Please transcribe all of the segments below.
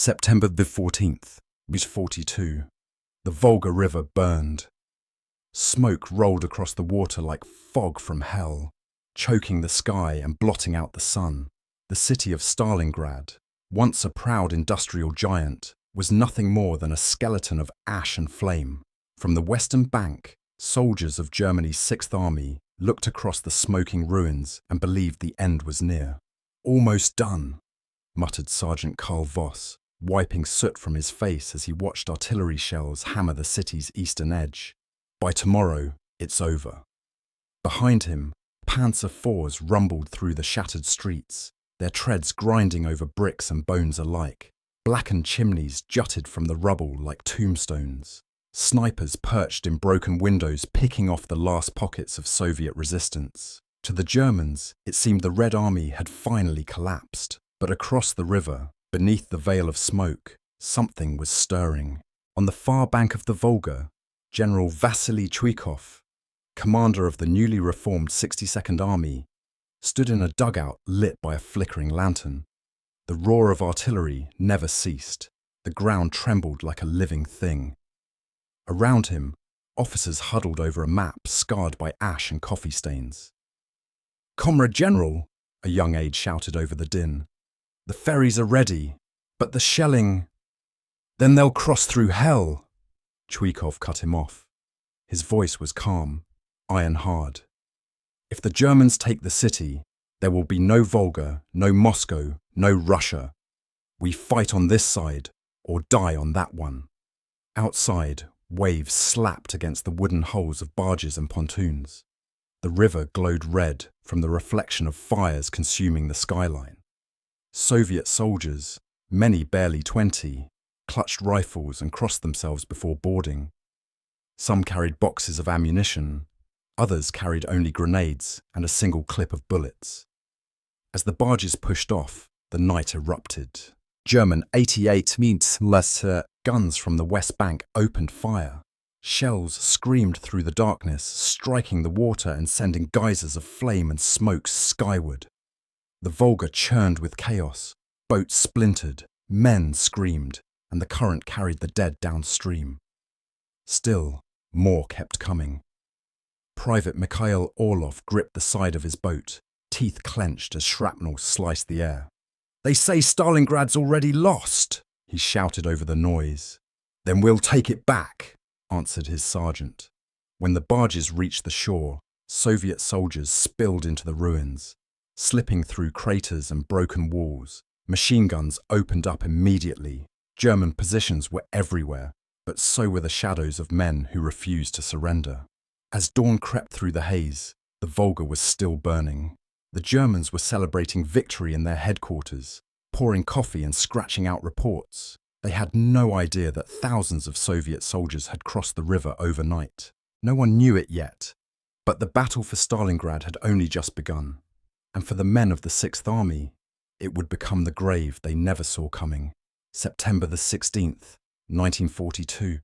September the 14th, was 42. The Volga River burned. Smoke rolled across the water like fog from hell, choking the sky and blotting out the sun. The city of Stalingrad, once a proud industrial giant, was nothing more than a skeleton of ash and flame. From the western bank, soldiers of Germany's 6th Army looked across the smoking ruins and believed the end was near. "Almost done," muttered Sergeant Karl Voss, wiping soot from his face as he watched artillery shells hammer the city's eastern edge. "By tomorrow, it's over." Behind him, Panzer IVs rumbled through the shattered streets, their treads grinding over bricks and bones alike. Blackened chimneys jutted from the rubble like tombstones. Snipers perched in broken windows picking off the last pockets of Soviet resistance. To the Germans, it seemed the Red Army had finally collapsed. But across the river, beneath the veil of smoke, something was stirring. On the far bank of the Volga, General Vasily Chuikov, commander of the newly reformed 62nd Army, stood in a dugout lit by a flickering lantern. The roar of artillery never ceased. The ground trembled like a living thing. Around him, officers huddled over a map scarred by ash and coffee stains. "Comrade General," a young aide shouted over the din, "the ferries are ready, but the shelling—" "Then they'll cross through hell," Chuikov cut him off. His voice was calm, iron hard. "If the Germans take the city, there will be no Volga, no Moscow, no Russia. We fight on this side or die on that one." Outside, waves slapped against the wooden hulls of barges and pontoons. The river glowed red from the reflection of fires consuming the skyline. Soviet soldiers, many barely 20, clutched rifles and crossed themselves before boarding. Some carried boxes of ammunition, others carried only grenades and a single clip of bullets. As the barges pushed off, the night erupted. German 88 mm guns from the West Bank opened fire. Shells screamed through the darkness, striking the water and sending geysers of flame and smoke skyward. The Volga churned with chaos. Boats splintered, men screamed, and the current carried the dead downstream. Still, more kept coming. Private Mikhail Orlov gripped the side of his boat, teeth clenched as shrapnel sliced the air. "They say Stalingrad's already lost," he shouted over the noise. "Then we'll take it back," answered his sergeant. When the barges reached the shore, Soviet soldiers spilled into the ruins. Slipping through craters and broken walls, machine guns opened up immediately. German positions were everywhere, but so were the shadows of men who refused to surrender. As dawn crept through the haze, the Volga was still burning. The Germans were celebrating victory in their headquarters, pouring coffee and scratching out reports. They had no idea that thousands of Soviet soldiers had crossed the river overnight. No one knew it yet, but the battle for Stalingrad had only just begun. And for the men of the 6th Army, it would become the grave they never saw coming. September the 16th, 1942.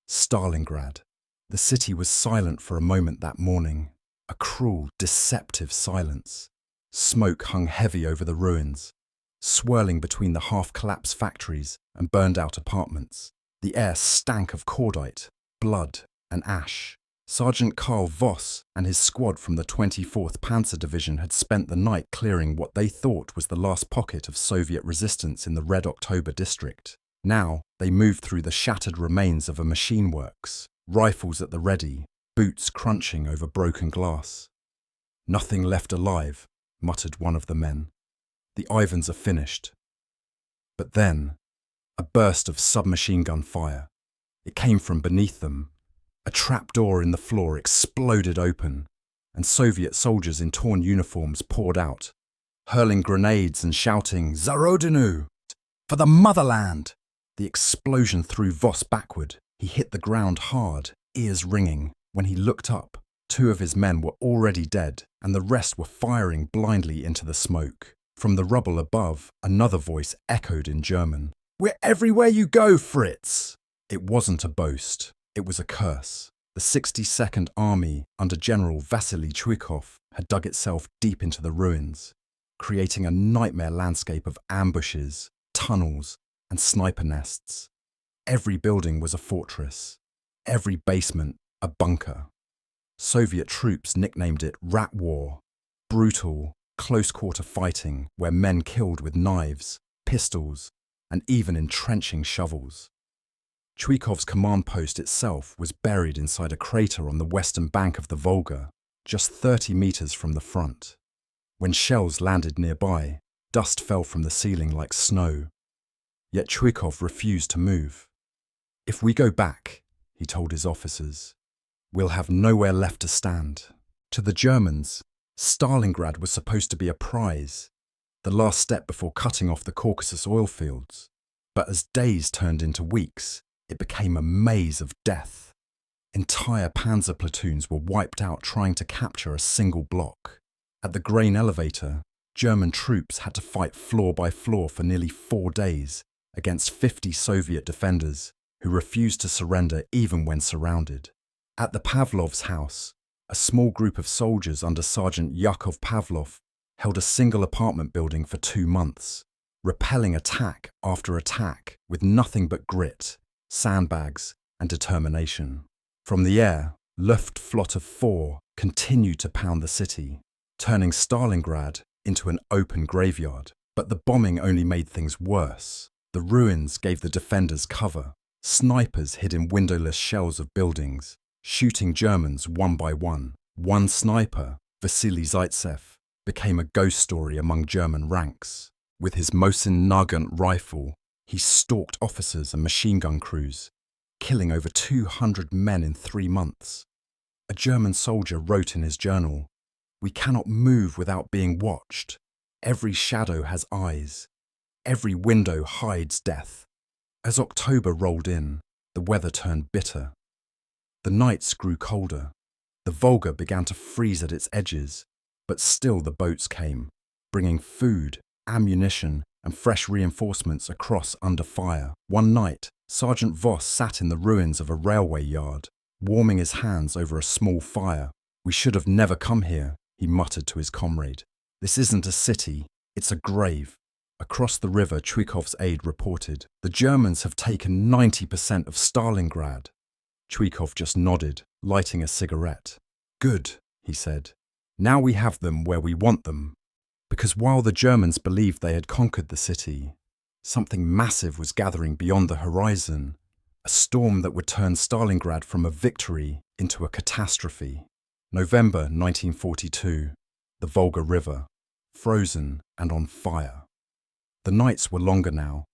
Stalingrad. The city was silent for a moment that morning. A cruel, deceptive silence. Smoke hung heavy over the ruins, swirling between the half-collapsed factories and burned-out apartments. The air stank of cordite, blood, and ash. Sergeant Karl Voss and his squad from the 24th Panzer Division had spent the night clearing what they thought was the last pocket of Soviet resistance in the Red October district. Now, they moved through the shattered remains of a machine works, rifles at the ready, boots crunching over broken glass. "Nothing left alive," muttered one of the men. "The Ivans are finished." But then, a burst of submachine gun fire. It came from beneath them. A trapdoor in the floor exploded open, and Soviet soldiers in torn uniforms poured out, hurling grenades and shouting, "Za Rodinu! For the motherland!" The explosion threw Voss backward. He hit the ground hard, ears ringing. When he looked up, 2 of his men were already dead, and the rest were firing blindly into the smoke. From the rubble above, another voice echoed in German. "We're everywhere you go, Fritz!" It wasn't a boast. It was a curse. The 62nd Army, under General Vasily Chuikov, had dug itself deep into the ruins, creating a nightmare landscape of ambushes, tunnels, and sniper nests. Every building was a fortress, every basement a bunker. Soviet troops nicknamed it Rat War, brutal, close-quarter fighting where men killed with knives, pistols, and even entrenching shovels. Chuikov's command post itself was buried inside a crater on the western bank of the Volga, just 30 meters from the front. When shells landed nearby, dust fell from the ceiling like snow. Yet Chuikov refused to move. "If we go back," he told his officers, "we'll have nowhere left to stand." To the Germans, Stalingrad was supposed to be a prize, the last step before cutting off the Caucasus oil fields. But as days turned into weeks, it became a maze of death. Entire panzer platoons were wiped out trying to capture a single block. At the grain elevator, German troops had to fight floor by floor for nearly 4 days against 50 Soviet defenders who refused to surrender even when surrounded. At the Pavlovs' house, a small group of soldiers under Sergeant Yakov Pavlov held a single apartment building for 2 months, repelling attack after attack with nothing but grit, sandbags, and determination. From the air, Luftflotte 4 continued to pound the city, turning Stalingrad into an open graveyard. But the bombing only made things worse. The ruins gave the defenders cover. Snipers hid in windowless shells of buildings, shooting Germans one by one. One sniper, Vasily Zaitsev, became a ghost story among German ranks. With his Mosin Nagant rifle, he stalked officers and machine gun crews, killing over 200 men in 3 months. A German soldier wrote in his journal, "We cannot move without being watched. Every shadow has eyes. Every window hides death." As October rolled in, the weather turned bitter. The nights grew colder. The Volga began to freeze at its edges, but still the boats came, bringing food, ammunition, and fresh reinforcements across under fire. One night, Sergeant Voss sat in the ruins of a railway yard, warming his hands over a small fire. "We should have never come here," he muttered to his comrade. "This isn't a city, it's a grave." Across the river, Chuikov's aide reported, "The Germans have taken 90% of Stalingrad." Chuikov just nodded, lighting a cigarette. "Good," he said. "Now we have them where we want them." Because while the Germans believed they had conquered the city, something massive was gathering beyond the horizon, a storm that would turn Stalingrad from a victory into a catastrophe. November 1942, the Volga River, frozen and on fire. The nights were longer now.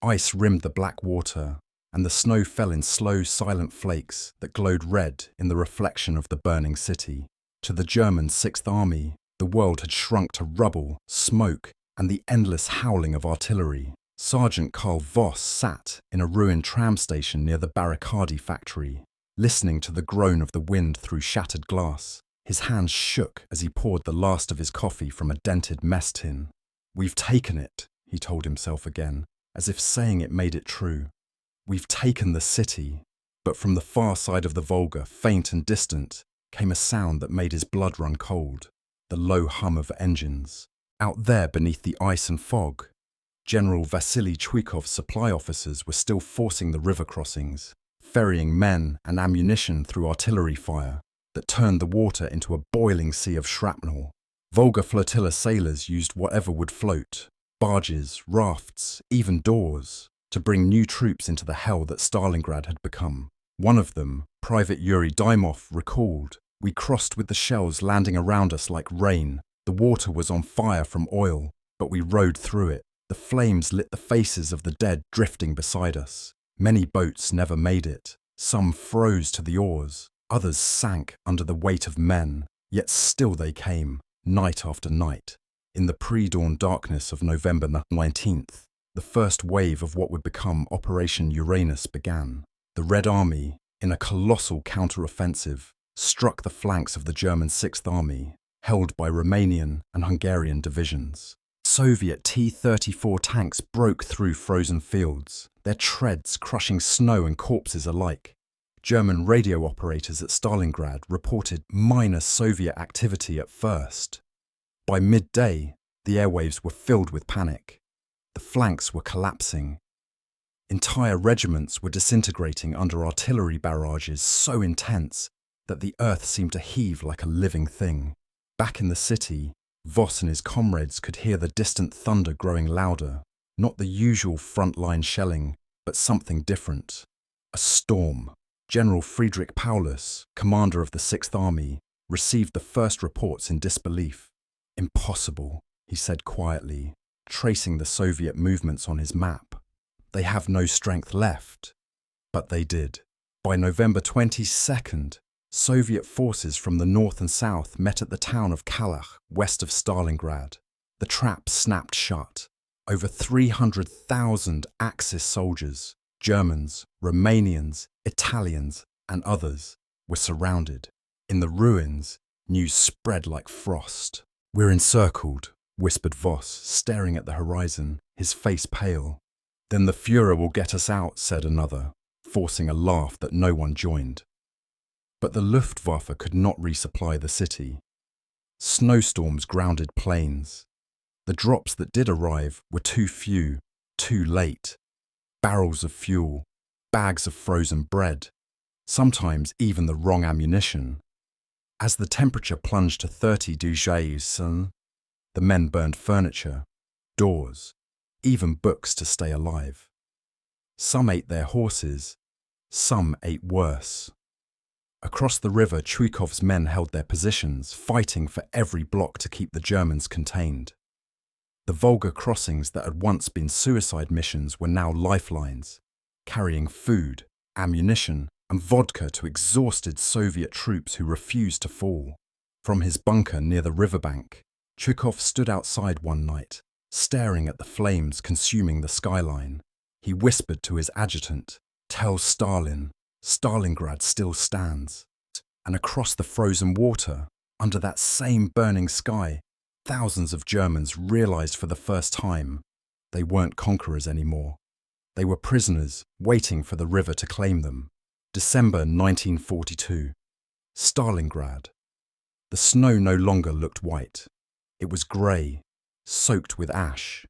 Ice rimmed the black water, and the snow fell in slow, silent flakes that glowed red in the reflection of the burning city. To the German Sixth Army, the world had shrunk to rubble, smoke, and the endless howling of artillery. Sergeant Karl Voss sat in a ruined tram station near the Barricadi factory, listening to the groan of the wind through shattered glass. His hands shook as he poured the last of his coffee from a dented mess tin. "We've taken it," he told himself again, as if saying it made it true. "We've taken the city." But from the far side of the Volga, faint and distant, came a sound that made his blood run cold, the low hum of engines. Out there beneath the ice and fog, General Vasily Chuikov's supply officers were still forcing the river crossings, ferrying men and ammunition through artillery fire that turned the water into a boiling sea of shrapnel. Volga flotilla sailors used whatever would float, barges, rafts, even doors, to bring new troops into the hell that Stalingrad had become. One of them, Private Yuri Dymov, recalled, "We crossed with the shells landing around us like rain. The water was on fire from oil, but we rode through it. The flames lit the faces of the dead drifting beside us. Many boats never made it. Some froze to the oars. Others sank under the weight of men. Yet still they came, night after night." In the pre-dawn darkness of November 19th, the first wave of what would become Operation Uranus began. The Red Army, in a colossal counter-offensive, struck the flanks of the German Sixth Army, held by Romanian and Hungarian divisions. Soviet T-34 tanks broke through frozen fields, their treads crushing snow and corpses alike. German radio operators at Stalingrad reported minor Soviet activity at first. By midday, the airwaves were filled with panic. The flanks were collapsing. Entire regiments were disintegrating under artillery barrages so intense that the earth seemed to heave like a living thing. Back in the city, Voss and his comrades could hear the distant thunder growing louder, not the usual front-line shelling, but something different. A storm. General Friedrich Paulus, commander of the Sixth Army, received the first reports in disbelief. "Impossible," he said quietly, tracing the Soviet movements on his map. "They have no strength left." But they did. By November 22nd, Soviet forces from the north and south met at the town of Kalach, west of Stalingrad. The trap snapped shut. Over 300,000 Axis soldiers, Germans, Romanians, Italians, and others, were surrounded. In the ruins, news spread like frost. "We're encircled," whispered Voss, staring at the horizon, his face pale. "Then the Führer will get us out," said another, forcing a laugh that no one joined. But the Luftwaffe could not resupply the city. Snowstorms grounded planes. The drops that did arrive were too few, too late. Barrels of fuel, bags of frozen bread, sometimes even the wrong ammunition. As the temperature plunged to 30 degrees, the men burned furniture, doors, even books to stay alive. Some ate their horses, some ate worse. Across the river, Chuikov's men held their positions, fighting for every block to keep the Germans contained. The Volga crossings that had once been suicide missions were now lifelines, carrying food, ammunition, and vodka to exhausted Soviet troops who refused to fall. From his bunker near the riverbank, Chuikov stood outside one night, staring at the flames consuming the skyline. He whispered to his adjutant, "Tell Stalin, Stalingrad still stands." And across the frozen water, under that same burning sky, thousands of Germans realized for the first time they weren't conquerors anymore. They were prisoners waiting for the river to claim them. December 1942. Stalingrad. The snow no longer looked white. It was grey, soaked with ash,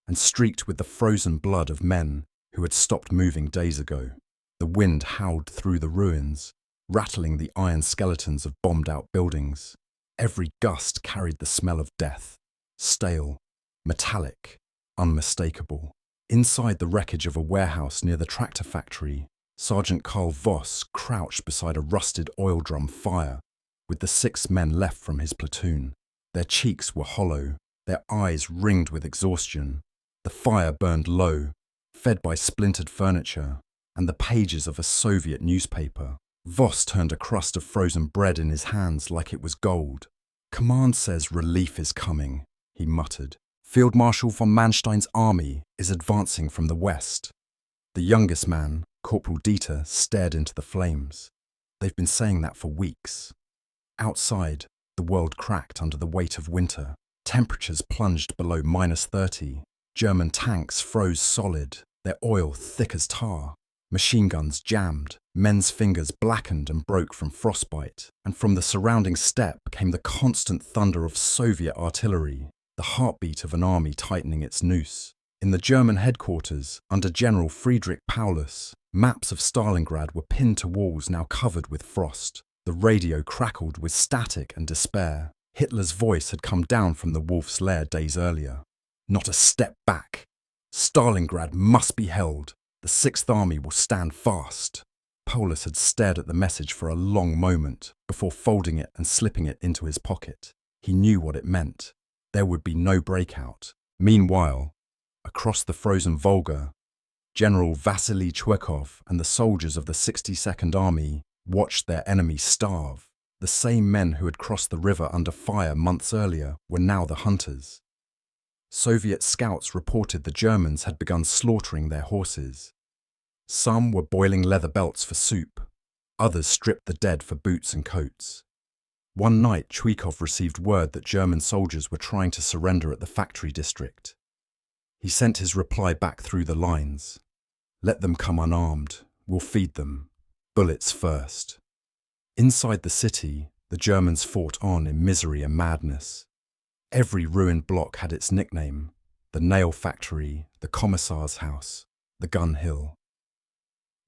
and streaked with the frozen blood of men who had stopped moving days ago. The wind howled through the ruins, rattling the iron skeletons of bombed-out buildings. Every gust carried the smell of death, stale, metallic, unmistakable. Inside the wreckage of a warehouse near the tractor factory, Sergeant Karl Voss crouched beside a rusted oil drum fire, with the 6 men left from his platoon. Their cheeks were hollow, their eyes ringed with exhaustion. The fire burned low, fed by splintered furniture and the pages of a Soviet newspaper. Voss turned a crust of frozen bread in his hands like it was gold. "Command says relief is coming," he muttered. "Field Marshal von Manstein's army is advancing from the west." The youngest man, Corporal Dieter, stared into the flames. They've been saying that for weeks. Outside, the world cracked under the weight of winter. Temperatures plunged below -30. German tanks froze solid, their oil thick as tar. Machine guns jammed, men's fingers blackened and broke from frostbite, and from the surrounding steppe came the constant thunder of Soviet artillery, the heartbeat of an army tightening its noose. In the German headquarters, under General Friedrich Paulus, maps of Stalingrad were pinned to walls now covered with frost. The radio crackled with static and despair. Hitler's voice had come down from the wolf's lair days earlier. "Not a step back. Stalingrad must be held. The Sixth Army will stand fast." Paulus had stared at the message for a long moment before folding it and slipping it into his pocket. He knew what it meant. There would be no breakout. Meanwhile, across the frozen Volga, General Vasily Chuikov and the soldiers of the 62nd Army watched their enemy starve. The same men who had crossed the river under fire months earlier were now the hunters. Soviet scouts reported the Germans had begun slaughtering their horses. Some were boiling leather belts for soup, others stripped the dead for boots and coats. One night, Chuikov received word that German soldiers were trying to surrender at the factory district. He sent his reply back through the lines. "Let them come unarmed. We'll feed them. Bullets first." Inside the city, the Germans fought on in misery and madness. Every ruined block had its nickname: the nail factory, the commissar's house, the gun hill.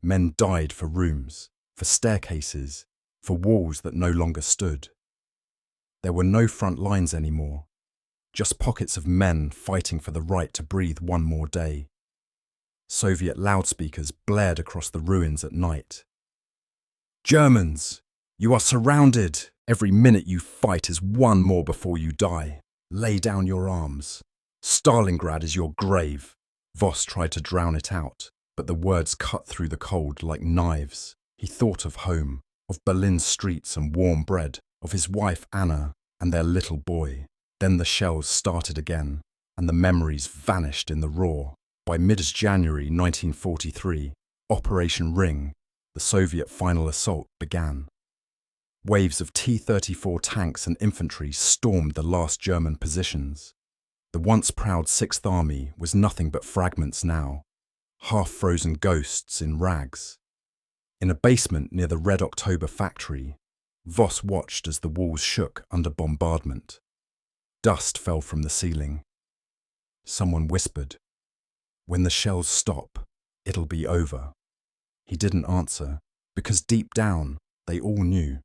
Men died for rooms, for staircases, for walls that no longer stood. There were no front lines anymore, just pockets of men fighting for the right to breathe one more day. Soviet loudspeakers blared across the ruins at night. Germans, you are surrounded. Every minute you fight is one more before you die. Lay down your arms. Stalingrad is your grave. Voss tried to drown it out, but the words cut through the cold like knives. He thought of home, of Berlin's streets and warm bread, of his wife Anna and their little boy. Then the shells started again, and the memories vanished in the roar. By mid-January 1943, Operation Ring, the Soviet final assault, began. Waves of T-34 tanks and infantry stormed the last German positions. The once proud Sixth Army was nothing but fragments now, half-frozen ghosts in rags. In a basement near the Red October factory, Voss watched as the walls shook under bombardment. Dust fell from the ceiling. Someone whispered, "When the shells stop, it'll be over." He didn't answer, because deep down, they all knew.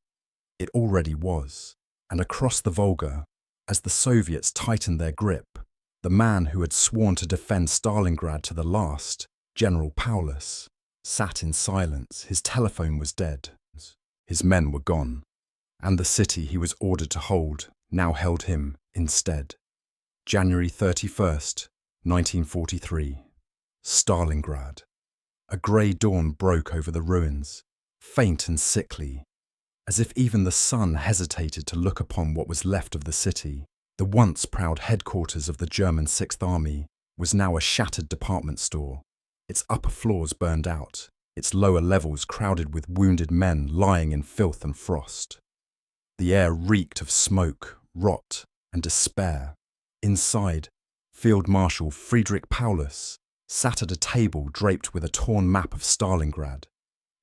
It already was. And across the Volga, as the Soviets tightened their grip, the man who had sworn to defend Stalingrad to the last, General Paulus, sat in silence. His telephone was dead. His men were gone. And the city he was ordered to hold now held him instead. January 31st, 1943. Stalingrad. A grey dawn broke over the ruins, faint and sickly, as if even the sun hesitated to look upon what was left of the city. The once proud headquarters of the German Sixth Army was now a shattered department store, its upper floors burned out, its lower levels crowded with wounded men lying in filth and frost. The air reeked of smoke, rot, and despair. Inside, Field Marshal Friedrich Paulus sat at a table draped with a torn map of Stalingrad.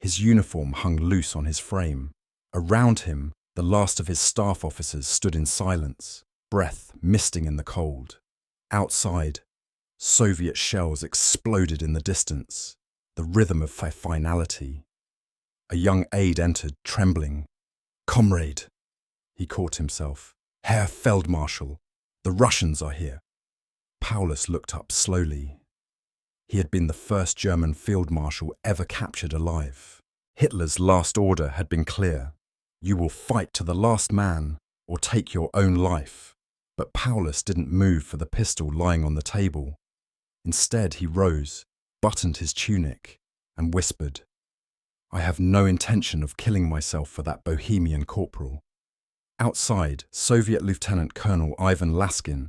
His uniform hung loose on his frame. Around him, the last of his staff officers stood in silence, breath misting in the cold. Outside, Soviet shells exploded in the distance, the rhythm of finality. A young aide entered, trembling. "Comrade," he caught himself. "Herr Feldmarschall, the Russians are here." Paulus looked up slowly. He had been the first German field marshal ever captured alive. Hitler's last order had been clear. You will fight to the last man or take your own life. But Paulus didn't move for the pistol lying on the table. Instead, he rose, buttoned his tunic, and whispered, "I have no intention of killing myself for that Bohemian corporal." Outside, Soviet Lieutenant Colonel Ivan Laskin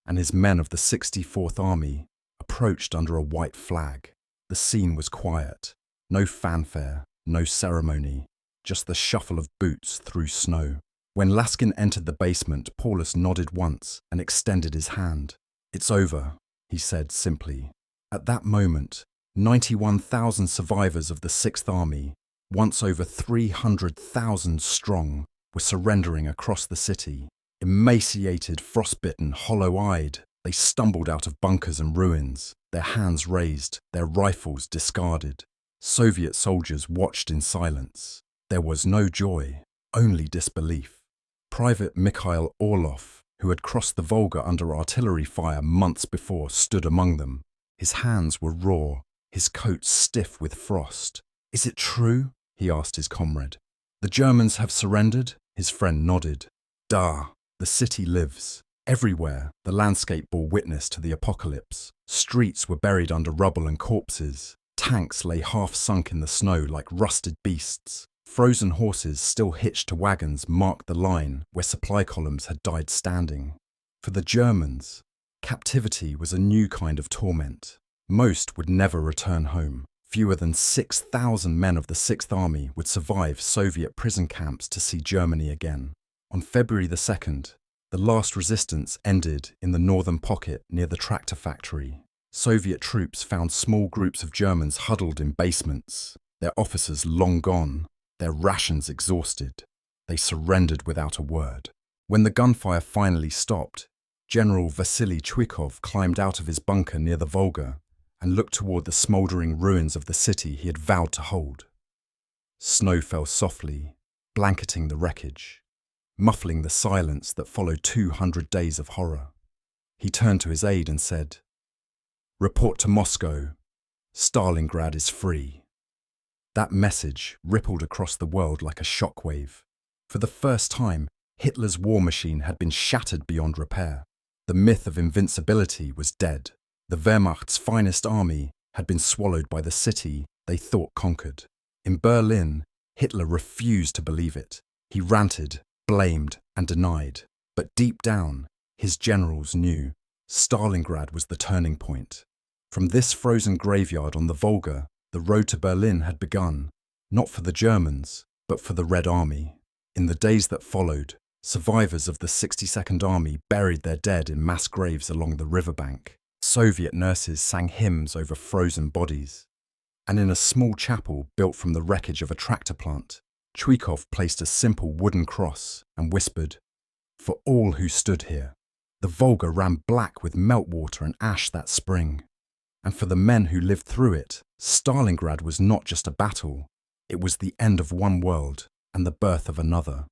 and his men of the 64th Army approached under a white flag. The scene was quiet. No fanfare, no ceremony, just the shuffle of boots through snow. When Laskin entered the basement, Paulus nodded once and extended his hand. "It's over," he said simply. At that moment, 91,000 survivors of the Sixth Army, once over 300,000 strong, were surrendering across the city. Emaciated, frostbitten, hollow-eyed, they stumbled out of bunkers and ruins, their hands raised, their rifles discarded. Soviet soldiers watched in silence. There was no joy, only disbelief. Private Mikhail Orlov, who had crossed the Volga under artillery fire months before, stood among them. His hands were raw, his coat stiff with frost. "Is it true?" he asked his comrade. "The Germans have surrendered?" His friend nodded. "Da, the city lives." Everywhere, the landscape bore witness to the apocalypse. Streets were buried under rubble and corpses. Tanks lay half-sunk in the snow like rusted beasts. Frozen horses still hitched to wagons marked the line where supply columns had died standing. For the Germans, captivity was a new kind of torment. Most would never return home. Fewer than 6,000 men of the Sixth Army would survive Soviet prison camps to see Germany again. On February the 2nd, the last resistance ended in the northern pocket near the tractor factory. Soviet troops found small groups of Germans huddled in basements, their officers long gone, their rations exhausted. They surrendered without a word. When the gunfire finally stopped, General Vasily Chuikov climbed out of his bunker near the Volga. and looked toward the smouldering ruins of the city he had vowed to hold. Snow fell softly, blanketing the wreckage, muffling the silence that followed 200 days of horror. He turned to his aide and said, "Report to Moscow. Stalingrad is free." That message rippled across the world like a shockwave. For the first time, Hitler's war machine had been shattered beyond repair. The myth of invincibility was dead. The Wehrmacht's finest army had been swallowed by the city they thought conquered. In Berlin, Hitler refused to believe it. He ranted, blamed, and denied. But deep down, his generals knew Stalingrad was the turning point. From this frozen graveyard on the Volga, the road to Berlin had begun, not for the Germans, but for the Red Army. In the days that followed, survivors of the 62nd Army buried their dead in mass graves along the riverbank. Soviet nurses sang hymns over frozen bodies. And in a small chapel built from the wreckage of a tractor plant, Chuikov placed a simple wooden cross and whispered, "For all who stood here." The Volga ran black with meltwater and ash that spring. And for the men who lived through it, Stalingrad was not just a battle, it was the end of one world and the birth of another.